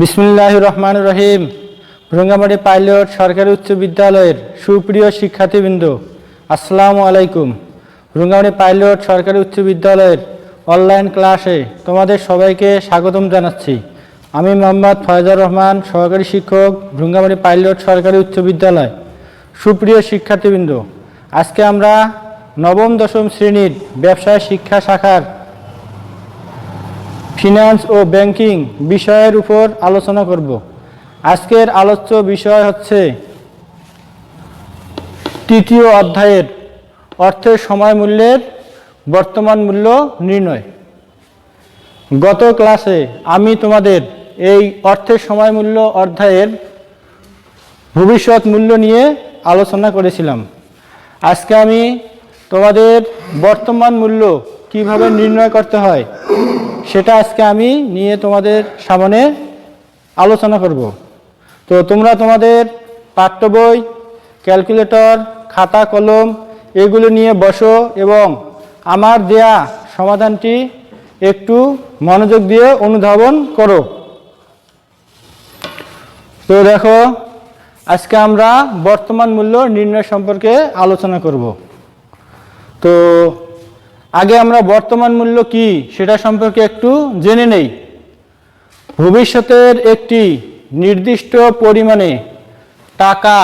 বিসমিল্লাহির রহমানির রহিম। রঙ্গামাটি পাইলট সরকারি উচ্চ বিদ্যালয়ের সুপ্রিয় শিক্ষার্থীবৃন্দ, আসসালামু আলাইকুম। রঙ্গামাটি পাইলট সরকারি উচ্চ বিদ্যালয়ের অনলাইন ক্লাসে তোমাদের সবাইকে স্বাগতম জানাচ্ছি। আমি মোহাম্মদ ফয়জার রহমান, সহকারী শিক্ষক, রঙ্গামাটি পাইলট সরকারি উচ্চ বিদ্যালয়। সুপ্রিয় শিক্ষার্থীবৃন্দ, আজকে আমরা নবম দশম শ্রেণীর ব্যবসায় শিক্ষা শাখার ফিনান্স ও ব্যাংকিং বিষয়ের উপর আলোচনা করব। আজকের আলোচ্য বিষয় হচ্ছে তৃতীয় অধ্যায়ের অর্থের সময় মূল্যের বর্তমান মূল্য নির্ণয়। গত ক্লাসে আমি তোমাদের এই অর্থের সময় মূল্য অধ্যায়ের ভবিষ্যৎ মূল্য নিয়ে আলোচনা করেছিলাম। আজকে আমি তোমাদের বর্তমান মূল্য কিভাবে নির্ণয় করতে হয় সেটা আজকে আমি নিয়ে তোমাদের সামনে আলোচনা করব। তো তোমরা তোমাদের পাঠ্য বই, ক্যালকুলেটর, খাতা কলম এগুলো নিয়ে বসো এবং আমার দেয়া সমাধানটি একটু মনোযোগ দিয়ে অনুধাবন করো। তো দেখো, আজকে আমরা বর্তমান মূল্য নির্ণয় সম্পর্কে আলোচনা করব। তো আগে আমরা বর্তমান মূল্য কি সেটা সম্পর্কে একটু জেনে নেই। ভবিষ্যতের একটি নির্দিষ্ট পরিমাণে টাকা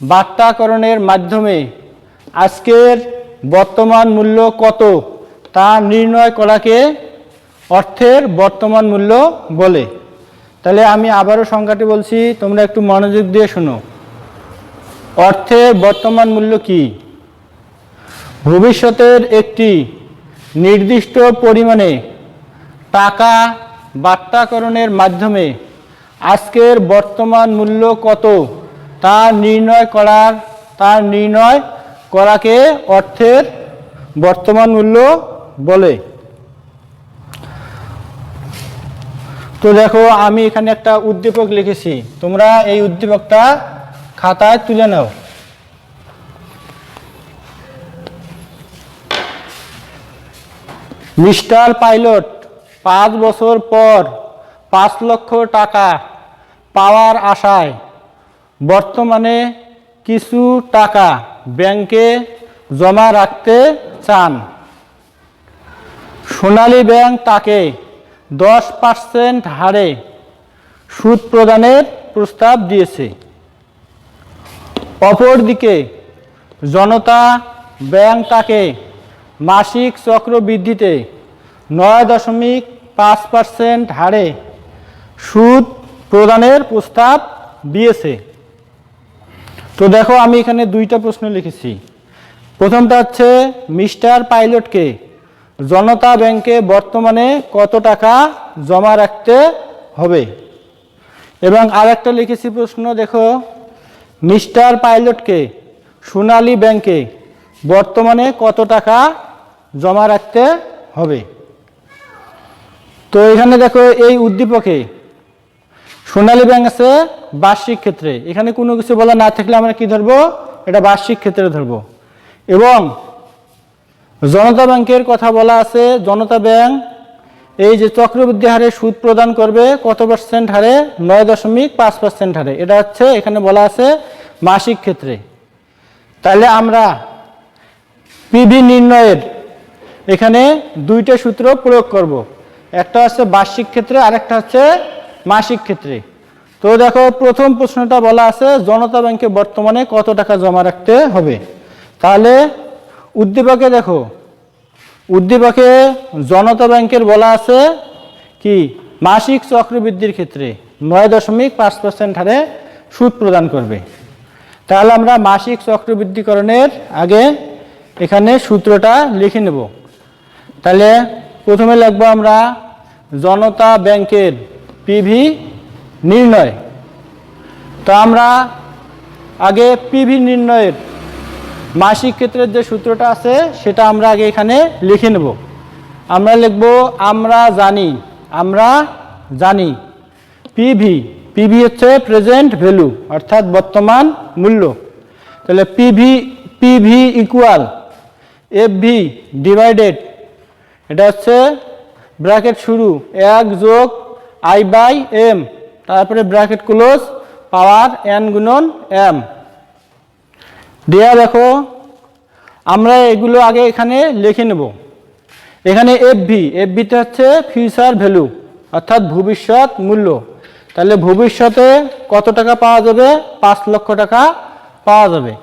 বাট্টাকরণের মাধ্যমে আজকের বর্তমান মূল্য কত তা নির্ণয় করাকে অর্থের বর্তমান মূল্য বলে। তাহলে আমি আবারও সংখ্যাটি বলছি, তোমরা একটু মনোযোগ দিয়ে শোনো। অর্থের বর্তমান মূল্য কি? ভবিষ্যতের একটি নির্দিষ্ট পরিমাণে টাকা বাট্টাকরণের মাধ্যমে আজকের বর্তমান মূল্য কত তা নির্ণয় করাকে অর্থের বর্তমান মূল্য বলে। তো দেখো, আমি এখানে একটা উদ্দীপক লিখেছি, তোমরা এই উদ্দীপকটা খাতায় তুলে নাও। মিস্টার পাইলট 5 বছর পর 5 লক্ষ টাকা পাওয়ার আশায় বর্তমানে কিছু টাকা ব্যাংকে জমা রাখতে চান। সোনালী ব্যাংক তাকে 10% হারে সুদ প্রদানের প্রস্তাব দিয়েছে। অপরদিকে জনতা ব্যাংক তাকে মাসিক চক্রবৃদ্ধিতে 9.5% হারে সুদ প্রদানের প্রস্তাব দিয়েছে। তো দেখো, আমি এখানে দুইটা প্রশ্ন লিখেছি। প্রথমটা হচ্ছে মিস্টার পাইলটকে জনতা ব্যাংকে বর্তমানে কত টাকা জমা রাখতে হবে, এবং আরেকটা লিখেছি প্রশ্ন, দেখো, মিস্টার পাইলটকে সোনালী ব্যাংকে বর্তমানে কত টাকা জমা রাখতে হবে। তো এখানে দেখো, এই উদ্দীপকে সোনালী ব্যাংক আছে বার্ষিক ক্ষেত্রে, এখানে কোনো কিছু বলা না থাকলে আমরা কি ধরবো, এটা বার্ষিক ক্ষেত্রে ধরবো। এবং জনতা ব্যাংকের কথা বলা আছে, জনতা ব্যাংক এই যে চক্রবৃদ্ধি হারে সুদ প্রদান করবে কত পার্সেন্ট হারে, 9.5% হারে, এটা হচ্ছে এখানে বলা আছে মাসিক ক্ষেত্রে। তাহলে আমরা পিভি নির্ণয়ের এখানে দুইটা সূত্র প্রয়োগ করব, একটা হচ্ছে বার্ষিক ক্ষেত্রে আর একটা হচ্ছে মাসিক ক্ষেত্রে। তো দেখো, প্রথম প্রশ্নটা বলা আছে জনতা ব্যাংকে বর্তমানে কত টাকা জমা রাখতে হবে। তাহলে উদ্দীপকে দেখো, উদ্দীপকে জনতা ব্যাংকের বলা আছে কি, মাসিক চক্রবৃদ্ধির ক্ষেত্রে 9.5% হারে সুদ প্রদান করবে। তাহলে আমরা মাসিক চক্রবৃদ্ধিকরণের আগে এখানে সূত্রটা লিখে নেব। তাহলে প্রথমে লিখব আমরা জনতা ব্যাংকের পিভি নির্ণয়। তো আমরা আগে পিভি নির্ণয়ের মাসিক ক্ষেত্রের যে সূত্রটা আছে সেটা আমরা আগে এখানে লিখে নেব। আমরা লিখব আমরা জানি পিভি হচ্ছে প্রেজেন্ট ভ্যালু, অর্থাৎ বর্তমান মূল্য। তাহলে পিভি ইকুয়াল এফভি ডিভাইডেড, এটা হচ্ছে ব্র্যাকেট শুরু 1 যোগ আই বাই এম, তারপরে ব্র্যাকেট ক্লোজ, পাওয়ার এন গুণন এম। দেয়া দেখো আমরা এগুলো আগে এখানে লিখে নেব। এখানে এফভিটা হচ্ছে ফিউচার ভ্যালু, অর্থাৎ ভবিষ্যৎ মূল্য। তাহলে ভবিষ্যতে কত টাকা পাওয়া যাবে? 5 লক্ষ টাকা পাওয়া যাবে।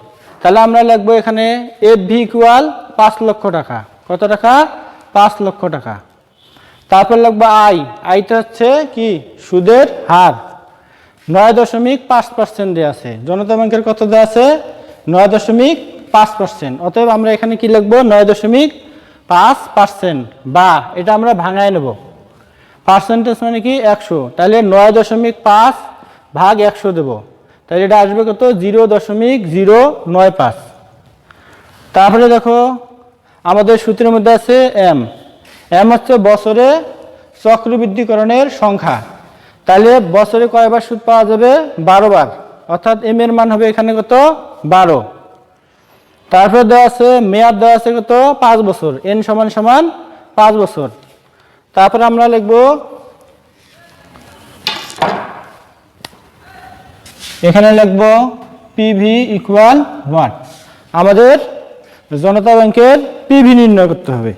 তাহলে আমরা লিখবো এখানে এফভি ইকুয়াল 5 লক্ষ টাকা। কত টাকা? 5 লক্ষ টাকা। তারপর লিখবো আইটা হচ্ছে কি? সুদের হার 9.5% দেওয়া আছে। জনতা ব্যাংকের কত দেওয়া আছে? 9.5%। অতএব আমরা এখানে কি লিখবো? 9.5%, বা এটা আমরা ভাঙায় নেব। পার্সেন্টেজ মানে কি? 100। তাহলে 9.5 ভাগ 100 দেব। তাহলে এটা আসবে কত? 0.095। তারপরে দেখো আমাদের সূত্রের মধ্যে আছে এম হচ্ছে বছরে চক্রবৃদ্ধিকরণের সংখ্যা। তাহলে বছরে কয়বার সুদ পাওয়া যাবে? 12 বার, অর্থাৎ এম এর মান হবে এখানে কত? 12। তারপরে দেওয়া আছে মেয়াদ, দেওয়া আছে কত? 5 বছর, এন সমান সমান 5 বছর। তারপরে আমরা লিখব এখানে লিখব পিভি ইকুয়াল হোয়াট। আমাদের জনতা ব্যাংকের পিভি নির্ণয় করতে হবে।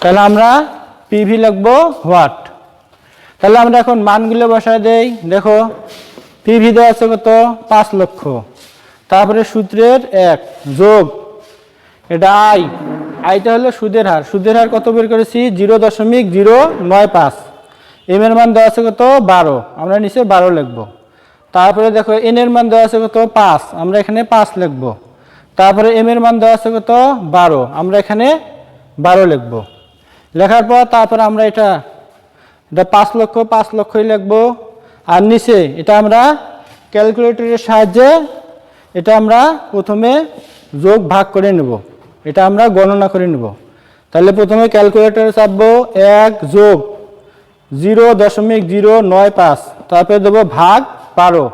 তাহলে আমরা পিভি লিখব হোয়াট। তাহলে আমরা এখন মানগুলো বসায় দেই। দেখো পিভি দেওয়া আছে কত? 5 লক্ষ। তারপরে সূত্রের 1 যোগ এটা আইটা হলো সুদের হার। সুদের হার কত বের করেছি? 0.095। এম এর মান দেওয়া আছে কত? 12। আমরা নিচে 12 লিখব। তারপরে দেখো এন এর মান দেওয়া আছে কত? 5। আমরা এখানে 5 লিখব। তারপরে এম এর মান দেওয়া আছে কত? 12। আমরা এখানে 12 লিখব। লেখার পর তারপরে আমরা এটা 5 লক্ষই লিখব। আর নিচে এটা আমরা ক্যালকুলেটরের সাহায্যে এটা আমরা প্রথমে যোগ ভাগ করে নেব। এটা আমরা গণনা করে নেব। তাহলে প্রথমে ক্যালকুলেটরে চাপবো 1 যোগ 0.095, তারপরে দেবো ভাগ 12।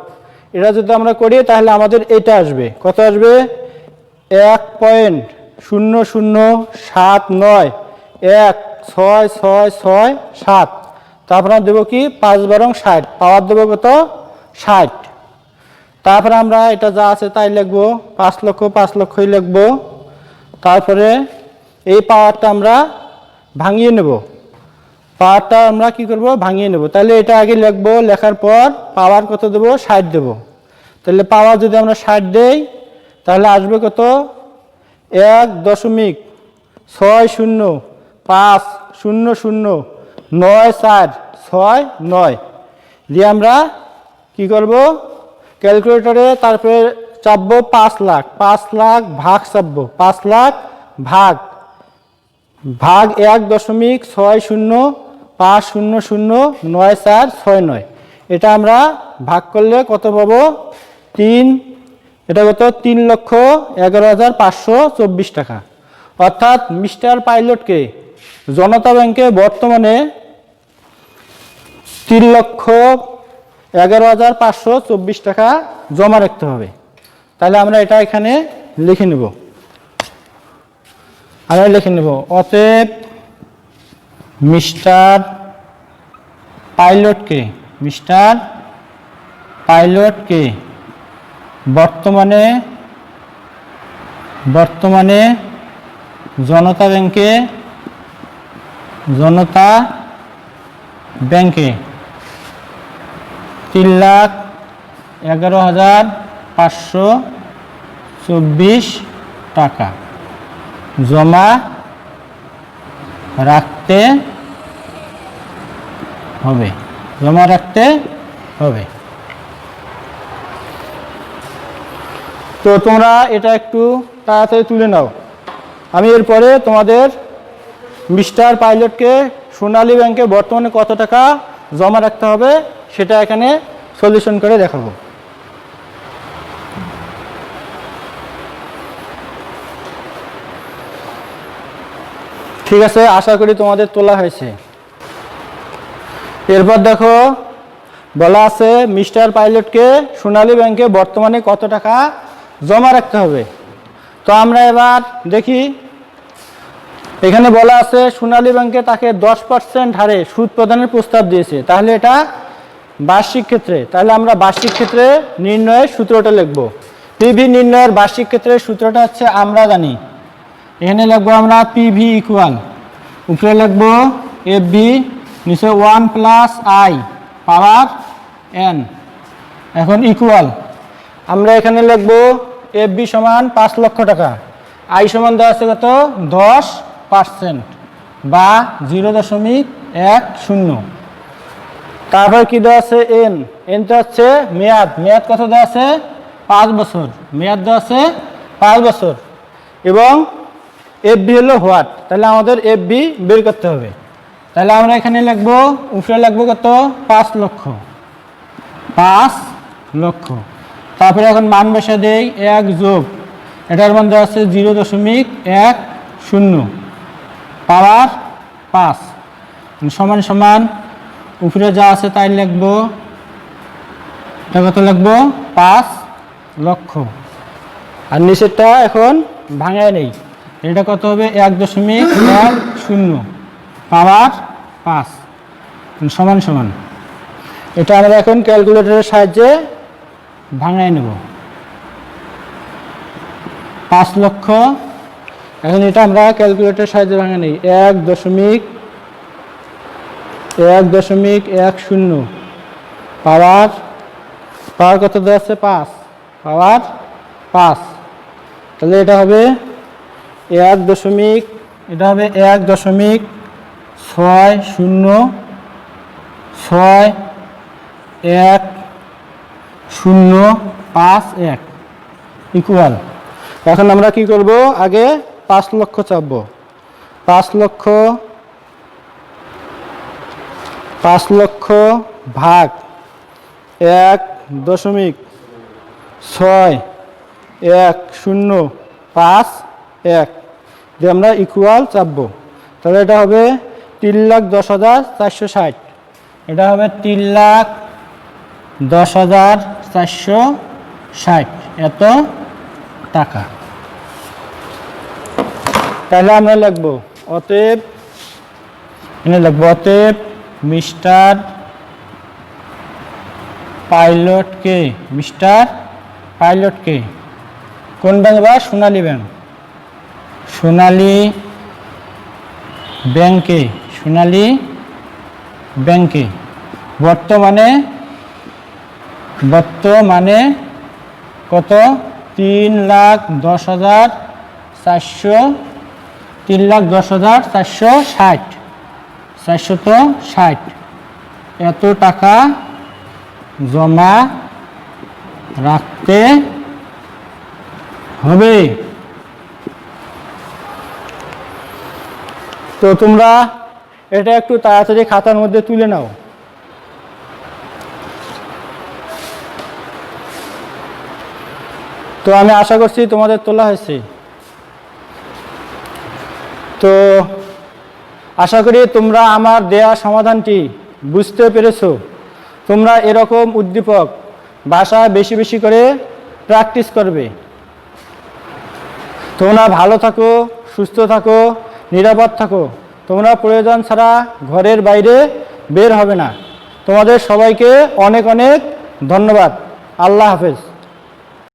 এটা যদি আমরা করি তাহলে আমাদের এটা আসবে। কত আসবে? 1.007916667। তারপরে আমরা দেবো কি? 5 বারং 60, পাওয়ার দেবো কত? 60। তারপরে আমরা এটা যা আছে তাই লিখবো। 5 লক্ষই লিখবো। তারপরে এই পাওয়ারটা আমরা ভাঙিয়ে নেব। পাওয়ারটা আমরা কি করব? ভাঙিয়ে নেব। তাহলে এটা আগে লিখবো। লেখার পর পাওয়ার কত দেবো? 60 দেবো। তাহলে পাওয়ার যদি আমরা 60 দেই তাহলে আসবে কত? 1.500509469 দিয়ে আমরা কি করব? ক্যালকুলেটরে তারপরে চাপবো 5 লাখ। 5 লাখ ভাগ চাপবো। 5 লাখ ভাগ 1.605009469। এটা আমরা ভাগ করলে কত পাবো? 3। এটা কত? 3,11,524 টাকা। অর্থাৎ মিস্টার পাইলটকে জনতা ব্যাংকে বর্তমানে 3,11,524 টাকা জমা রাখতে হবে। তাহলে আমরা এটা এখানে লিখে নেব। অতএব মিস্টার পাইলটকে বর্তমানে জনতা ব্যাংকে 3,11,524 টাকা জমা রাখতে হবে। তো তোমরা এটা একটু তাড়াতাড়ি তুলে নাও। আমি এরপরে তোমাদের মিস্টার পাইলটকে সোনালী ব্যাংকে বর্তমানে কত টাকা জমা রাখতে হবে সেটা এখানে সলিউশন করে দেখাবো। ঠিক আছে, আশা করি তোমাদের তোলা হয়েছে। এরপর দেখো বলা আছে মিস্টার পাইলটকে সোনালী ব্যাংকে বর্তমানে কত টাকা জমা রাখতে হবে। তো আমরা এবার দেখি এখানে বলা আছে সোনালী ব্যাংকে তাকে 10% হারে সুদ প্রদানের প্রস্তাব দিয়েছে, তাহলে এটা বার্ষিক ক্ষেত্রে। তাহলে আমরা বার্ষিক ক্ষেত্রে নির্ণয়ের সূত্রটা লিখব। পিভি নির্ণয়ের বার্ষিক ক্ষেত্রের সূত্রটা হচ্ছে আমরা জানি, এখানে লিখবো আমরা পিভি ইকুয়াল, উপরে লিখবো এফ বি, নিচে 1 + i পাওয়ার n, এখন ইকুয়াল আমরা এখানে লিখবো এফ বি সমান 5 লক্ষ টাকা, আই সমান দেওয়া আছে কত 10% বা 0.10। তারপর কি দেওয়া আছে এন, এনটা হচ্ছে মেয়াদ, মেয়াদ কত দেওয়া আছে 5 বছর, মেয়াদ দেওয়া আছে 5 বছর, এবং এফ বি হলো হোয়াট, তাহলে আমাদের এফ বি বের করতে হবে। তাহলে আমরা এখানে লিখবো, উপরে লিখবো কত 5 লক্ষ, 5 লক্ষ। তারপরে এখন মান বসা দেই, 1 যোগ এটার মান দেওয়া আছে 0.10 পাওয়ার 5 সমান সমান উপরে যা আছে তাই লিখবো, এটা কত লিখবো 5 লক্ষ, আর নিচেরটা এখন ভাঙায় নেই, এটা কত হবে 1.10 পাওয়ার 5 সমান সমান, এটা আমরা এখন ক্যালকুলেটরের সাহায্যে ভাঙায় নেব। 5 লক্ষ, এখন এটা আমরা ক্যালকুলেটরের সাহায্যে ভাঙা নেই, 1.10 পাওয়ার কত দেওয়া আছে 5 পাওয়ার 5, তাহলে এটা হবে 1.6051 ইকুয়াল। এখন আমরা কি করব, আগে 5 লক্ষ চাপবো, 5 লক্ষ ভাগ 1.6051 দিয়ে আমরা ইকুয়াল চাপবো, তাহলে এটা হবে 3,10,460, এটা হবে 3,10,460 এত টাকা। তাহলে আমরা লিখবো অতএব, এখানে লিখবো অতএব মিস্টার পাইলটকে কোন ব্যাংক বা সোনালী ব্যাংক, সোনালী ব্যাংকে বর্তমানে কত 3,10,460 এত টাকা জমা রাখতে হবে। তো তোমরা এটা একটু তাড়াতাড়ি খাতার মধ্যে তুলে নাও। তো আমি আশা করছি তোমাদের তোলা হয়েছে। তো আশা করি তোমরা আমার দেয়া সমাধানটি বুঝতে পেরেছো। তোমরা এরকম উদ্দীপক ভাষা বেশি বেশি করে প্র্যাকটিস করবে। তোমরা ভালো থাকো, সুস্থ থাকো, নিরাপদ থাকো। তোমরা প্রয়োজন ছাড়া ঘরের বাইরে বের হবে না। তোমাদের সবাইকে অনেক অনেক ধন্যবাদ। আল্লাহ হাফেজ।